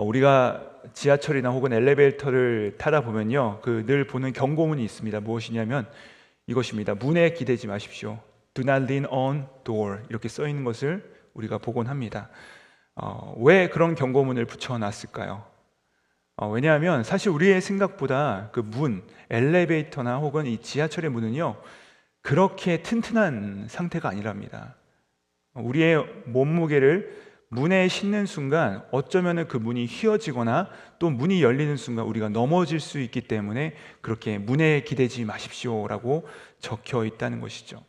우리가 지하철이나 혹은 엘리베이터를 타다 보면요, 늘 보는 경고문이 있습니다. 무엇이냐면 이것입니다. 문에 기대지 마십시오. Do not lean on door, 이렇게 써 있는 것을 우리가 보곤 합니다. 왜 그런 경고문을 붙여놨을까요? 왜냐하면 사실 우리의 생각보다 그 문, 엘리베이터나 혹은 이 지하철의 문은요, 그렇게 튼튼한 상태가 아니랍니다. 우리의 몸무게를 문에 싣는 순간 어쩌면 그 문이 휘어지거나 또 문이 열리는 순간 우리가 넘어질 수 있기 때문에 그렇게 문에 기대지 마십시오라고 적혀 있다는 것이죠.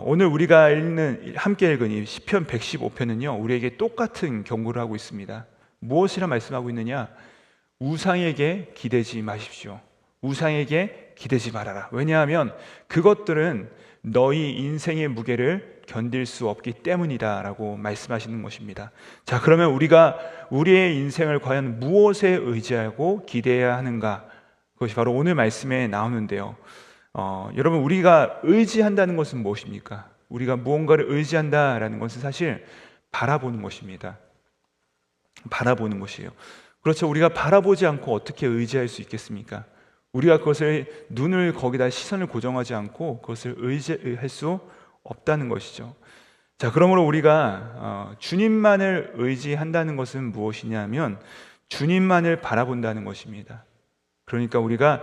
오늘 우리가 함께 읽은 이 시편 115편은요, 우리에게 똑같은 경고를 하고 있습니다. 무엇이라 말씀하고 있느냐? 우상에게 기대지 마십시오. 우상에게 기대지 말아라. 왜냐하면 그것들은 너희 인생의 무게를 견딜 수 없기 때문이다 라고 말씀하시는 것입니다. 자, 그러면 우리가 우리의 인생을 과연 무엇에 의지하고 기대해야 하는가? 그것이 바로 오늘 말씀에 나오는데요. 여러분, 우리가 의지한다는 것은 무엇입니까? 우리가 무언가를 의지한다라는 것은 사실 바라보는 것입니다. 바라보는 것이에요. 그렇죠. 우리가 바라보지 않고 어떻게 의지할 수 있겠습니까? 우리가 그것을 눈을 거기다 시선을 고정하지 않고 그것을 의지할 수 없다는 것이죠. 자, 그러므로 우리가 주님만을 의지한다는 것은 무엇이냐면 주님만을 바라본다는 것입니다. 그러니까 우리가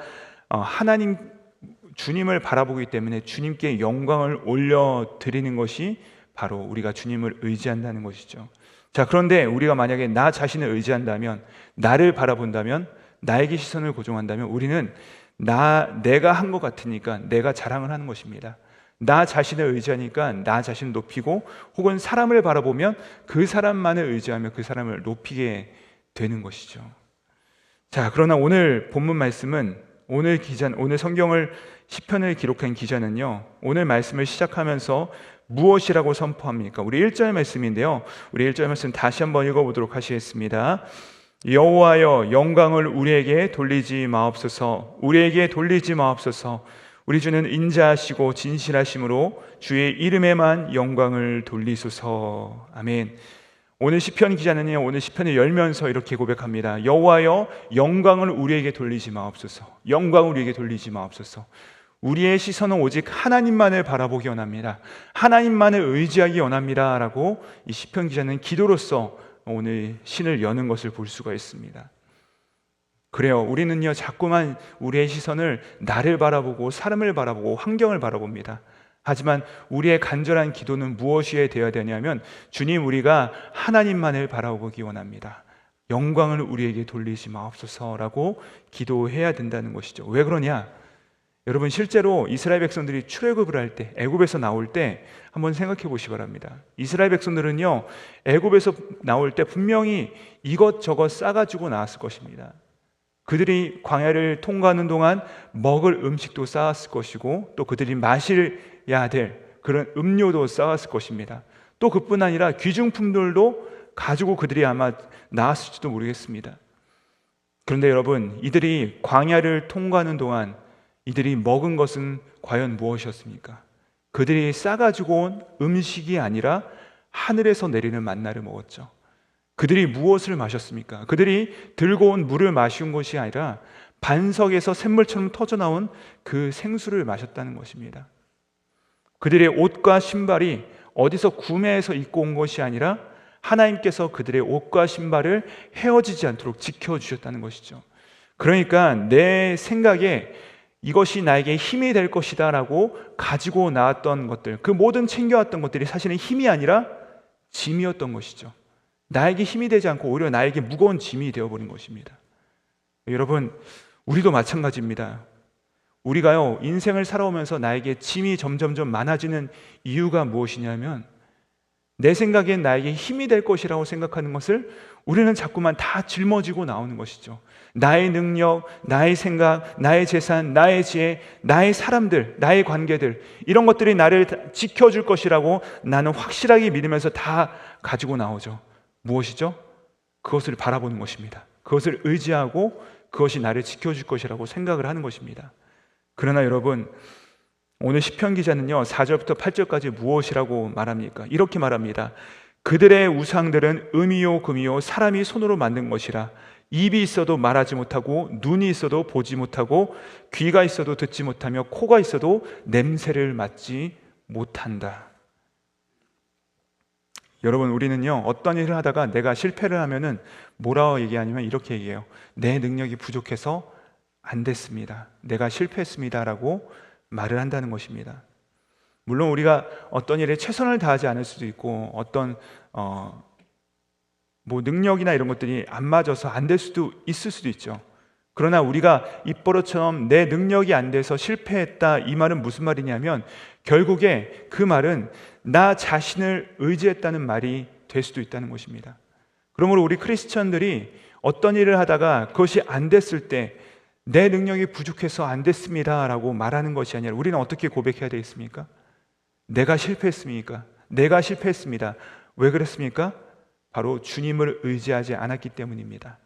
주님을 바라보기 때문에 주님께 영광을 올려드리는 것이 바로 우리가 주님을 의지한다는 것이죠. 자, 그런데 우리가 만약에 나 자신을 의지한다면, 나를 바라본다면, 나에게 시선을 고정한다면 우리는 내가 한 것 같으니까 내가 자랑을 하는 것입니다. 나 자신을 의지하니까 나 자신을 높이고, 혹은 사람을 바라보면 그 사람만을 의지하며 그 사람을 높이게 되는 것이죠. 자, 그러나 오늘 본문 말씀은 오늘 성경을 시편을 기록한 기자는요, 오늘 말씀을 시작하면서 무엇이라고 선포합니까? 우리 1절 말씀인데요, 우리 1절 말씀 다시 한번 읽어보도록 하시겠습니다. 여호와여, 영광을 우리에게 돌리지 마옵소서. 우리에게 돌리지 마옵소서. 우리 주는 인자하시고 진실하심으로 주의 이름에만 영광을 돌리소서. 아멘. 오늘 시편 기자는요, 오늘 시편을 열면서 이렇게 고백합니다. 여호와여, 영광을 우리에게 돌리지 마옵소서. 영광을 우리에게 돌리지 마옵소서. 우리의 시선은 오직 하나님만을 바라보기 원합니다. 하나님만을 의지하기 원합니다 라고 이 시편 기자는 기도로서 오늘 신을 여는 것을 볼 수가 있습니다. 그래요, 우리는요 자꾸만 우리의 시선을 나를 바라보고 사람을 바라보고 환경을 바라봅니다. 하지만 우리의 간절한 기도는 무엇이어야 되어야 되냐면, 주님, 우리가 하나님만을 바라보기 원합니다. 영광을 우리에게 돌리지 마옵소서라고 기도해야 된다는 것이죠. 왜 그러냐? 여러분, 실제로 이스라엘 백성들이 출애굽을 할 때, 애굽에서 나올 때 한번 생각해 보시기 바랍니다. 이스라엘 백성들은요, 애굽에서 나올 때 분명히 이것저것 싸가지고 나왔을 것입니다. 그들이 광야를 통과하는 동안 먹을 음식도 싸왔을 것이고, 또 그들이 마셔야 될 그런 음료도 싸왔을 것입니다. 또 그뿐 아니라 귀중품들도 가지고 그들이 아마 나왔을지도 모르겠습니다. 그런데 여러분, 이들이 광야를 통과하는 동안 이들이 먹은 것은 과연 무엇이었습니까? 그들이 싸가지고 온 음식이 아니라 하늘에서 내리는 만나를 먹었죠. 그들이 무엇을 마셨습니까? 그들이 들고 온 물을 마신 것이 아니라 반석에서 샘물처럼 터져나온 그 생수를 마셨다는 것입니다. 그들의 옷과 신발이 어디서 구매해서 입고 온 것이 아니라 하나님께서 그들의 옷과 신발을 헤어지지 않도록 지켜주셨다는 것이죠. 그러니까 내 생각에 이것이 나에게 힘이 될 것이다 라고 가지고 나왔던 것들, 그 모든 챙겨왔던 것들이 사실은 힘이 아니라 짐이었던 것이죠. 나에게 힘이 되지 않고 오히려 나에게 무거운 짐이 되어버린 것입니다. 여러분, 우리도 마찬가지입니다. 우리가요, 인생을 살아오면서 나에게 짐이 점점점 많아지는 이유가 무엇이냐면, 내 생각엔 나에게 힘이 될 것이라고 생각하는 것을 우리는 자꾸만 다 짊어지고 나오는 것이죠. 나의 능력, 나의 생각, 나의 재산, 나의 지혜, 나의 사람들, 나의 관계들, 이런 것들이 나를 지켜줄 것이라고 나는 확실하게 믿으면서 다 가지고 나오죠. 무엇이죠? 그것을 바라보는 것입니다. 그것을 의지하고 그것이 나를 지켜줄 것이라고 생각을 하는 것입니다. 그러나 여러분, 오늘 시편 기자는요 4절부터 8절까지 무엇이라고 말합니까? 이렇게 말합니다. 그들의 우상들은 음이요 금이요 사람이 손으로 만든 것이라. 입이 있어도 말하지 못하고 눈이 있어도 보지 못하고 귀가 있어도 듣지 못하며 코가 있어도 냄새를 맡지 못한다. 여러분, 우리는요 어떤 일을 하다가 내가 실패를 하면은 뭐라고 얘기하냐면 이렇게 얘기해요. 내 능력이 부족해서 안 됐습니다. 내가 실패했습니다 라고 말을 한다는 것입니다. 물론 우리가 어떤 일에 최선을 다하지 않을 수도 있고 어떤 능력이나 이런 것들이 안 맞아서 안 될 수도 있을 수도 있죠. 그러나 우리가 입버릇처럼 내 능력이 안 돼서 실패했다, 이 말은 무슨 말이냐면 결국에 그 말은 나 자신을 의지했다는 말이 될 수도 있다는 것입니다. 그러므로 우리 크리스천들이 어떤 일을 하다가 그것이 안 됐을 때 내 능력이 부족해서 안 됐습니다 라고 말하는 것이 아니라 우리는 어떻게 고백해야 되겠습니까? 내가 실패했습니까? 내가 실패했습니다. 왜 그랬습니까? 바로 주님을 의지하지 않았기 때문입니다.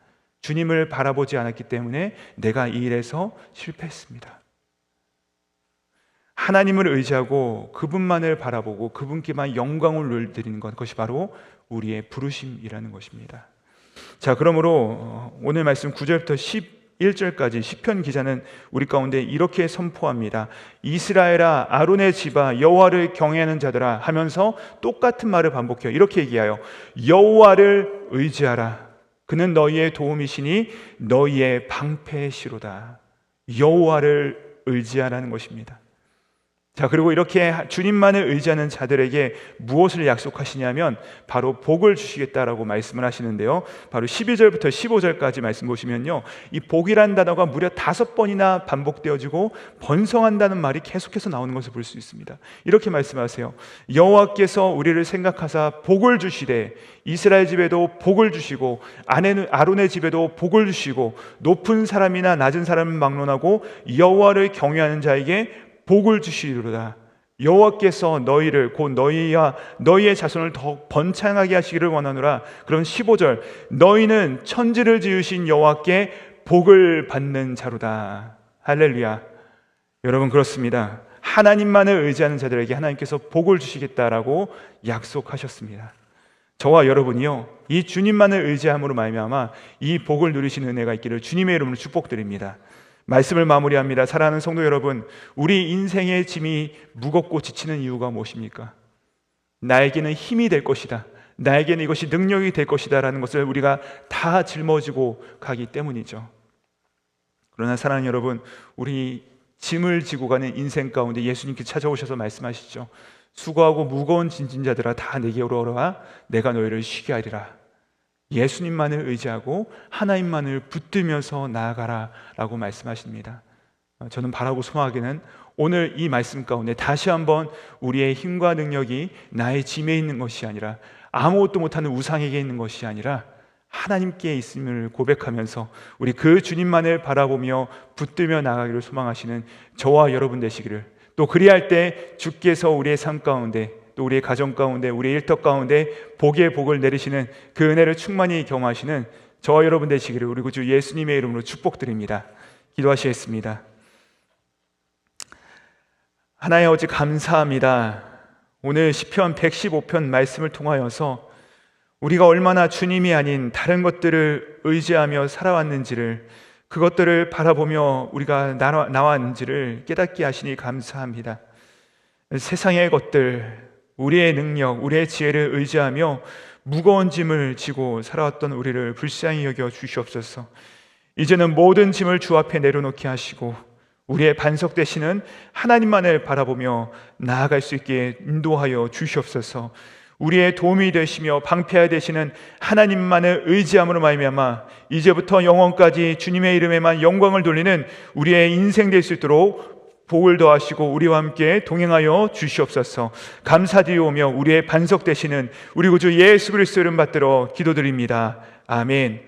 주님을 바라보지 않았기 때문에 내가 이 일에서 실패했습니다. 하나님을 의지하고 그분만을 바라보고 그분께만 영광을 드리는 것, 그것이 바로 우리의 부르심이라는 것입니다. 자, 그러므로 오늘 말씀 9절부터 11절까지 시편 기자는 우리 가운데 이렇게 선포합니다. 이스라엘아, 아론의 집아, 여호와를 경외하는 자들아 하면서 똑같은 말을 반복해요. 이렇게 얘기해요. 여호와를 의지하라. 그는 너희의 도움이시니 너희의 방패시로다. 여호와를 의지하라는 것입니다. 자, 그리고 이렇게 주님만을 의지하는 자들에게 무엇을 약속하시냐면 바로 복을 주시겠다라고 말씀을 하시는데요. 바로 12절부터 15절까지 말씀 보시면요, 이 복이라는 단어가 무려 5번이나 반복되어지고 번성한다는 말이 계속해서 나오는 것을 볼 수 있습니다. 이렇게 말씀하세요. 여호와께서 우리를 생각하사 복을 주시되 이스라엘 집에도 복을 주시고 아론의 집에도 복을 주시고 높은 사람이나 낮은 사람을 막론하고 여호와를 경외하는 자에게 복을 주시리로다. 여호와께서 너희를 곧 너희와 너희의 자손을 더 번창하게 하시기를 원하노라. 그럼 15절, 너희는 천지를 지으신 여호와께 복을 받는 자로다. 할렐루야. 여러분, 그렇습니다. 하나님만을 의지하는 자들에게 하나님께서 복을 주시겠다라고 약속하셨습니다. 저와 여러분이요, 이 주님만을 의지함으로 말미암아 이 복을 누리시는 은혜가 있기를 주님의 이름으로 축복드립니다. 말씀을 마무리합니다. 사랑하는 성도 여러분, 우리 인생의 짐이 무겁고 지치는 이유가 무엇입니까? 나에게는 힘이 될 것이다, 나에게는 이것이 능력이 될 것이다 라는 것을 우리가 다 짊어지고 가기 때문이죠. 그러나 사랑하는 여러분, 우리 짐을 지고 가는 인생 가운데 예수님께 찾아오셔서 말씀하시죠. 수고하고 무거운 짐진 자들아 다 내게로 오라, 내가 너희를 쉬게 하리라. 예수님만을 의지하고 하나님만을 붙들면서 나아가라 라고 말씀하십니다. 저는 바라고 소망하기는 오늘 이 말씀 가운데 다시 한번 우리의 힘과 능력이 나의 짐에 있는 것이 아니라 아무것도 못하는 우상에게 있는 것이 아니라 하나님께 있음을 고백하면서 우리 그 주님만을 바라보며 붙들며 나아가기를 소망하시는 저와 여러분 되시기를, 또 그리할 때 주께서 우리의 삶 가운데 또 우리의 가정 가운데 우리의 일터 가운데 복의 복을 내리시는 그 은혜를 충만히 경험하시는 저와 여러분 되시기를 우리 구주 예수님의 이름으로 축복드립니다. 기도하시겠습니다. 하나님 아버지, 감사합니다. 오늘 시편 115편 말씀을 통하여서 우리가 얼마나 주님이 아닌 다른 것들을 의지하며 살아왔는지를, 그것들을 바라보며 우리가 나왔는지를 깨닫게 하시니 감사합니다. 세상의 것들, 우리의 능력, 우리의 지혜를 의지하며 무거운 짐을 지고 살아왔던 우리를 불쌍히 여겨 주시옵소서. 이제는 모든 짐을 주 앞에 내려놓게 하시고 우리의 반석 되시는 하나님만을 바라보며 나아갈 수 있게 인도하여 주시옵소서. 우리의 도움이 되시며 방패가 되시는 하나님만을 의지함으로 말미암아 이제부터 영원까지 주님의 이름에만 영광을 돌리는 우리의 인생 될 수 있도록 복을 더하시고 우리와 함께 동행하여 주시옵소서. 감사드리오며 우리의 반석 되시는 우리 구주 예수 그리스도 이름 받들어 기도드립니다. 아멘.